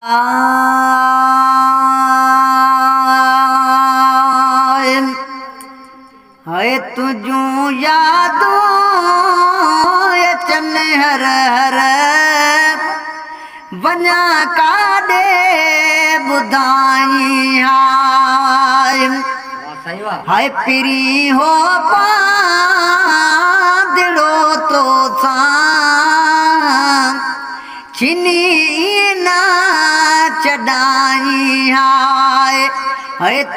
है तुझू यादो अचन हर हर वञा काॾे ॿुधाई हाय पिरी हो पादिड़ो तो सां छिनी ना चढ़ाई हाय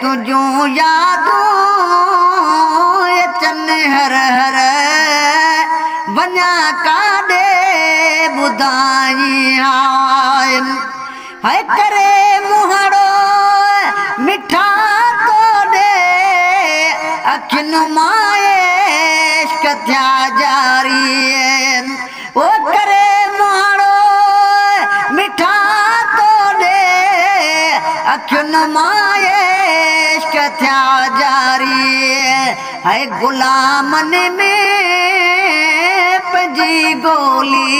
तुझू यादो अचन हर हर वञा काॾे ॿुधाई हाय करे मुहड़ो मिठा तोड़े अखियुनि मां इश्क थिया जारी ओ करे मुहड़ो मिठा तोड़े अखियुनि मां इश्क थिया जारी है गुलामन में पंजी गोली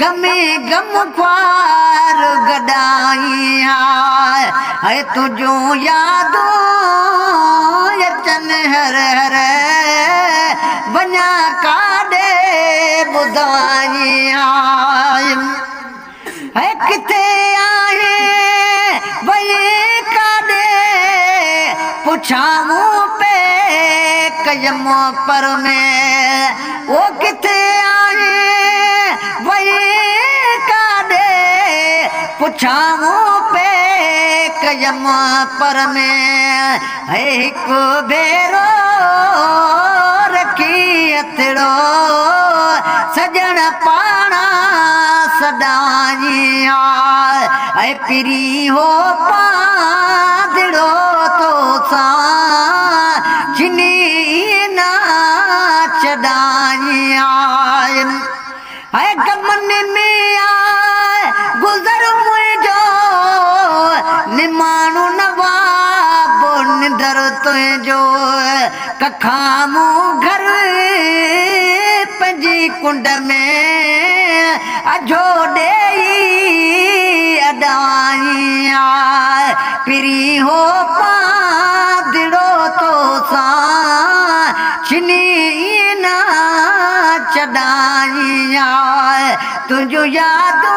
गमे गम ख्वार गडाई है तुझो यादो अचन हर हर वञा काॾे ॿुधाई है किथे आहे वई काॾे पुछाऊं पे कयम पर में वो किथे आए वही काॾे पुछाऊं पे कयम पर में है हिकु भेरो रखी हथड़ो सजण पाणा सदाई है पिरी हो पादिड़ो तो सां छिनी ना चढ़ाई है गमन में आए गुज़र मुझो निमाणू नवाब निंदर तुझो कखामू घर पंजी कुंड में अजो डेई अडाई पिरी हो पादिड़ो तो सां छिनी ना चढ़ाई तुझो यादो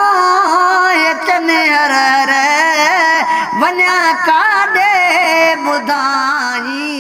अचन हर हर वञा काॾे ॿुधाई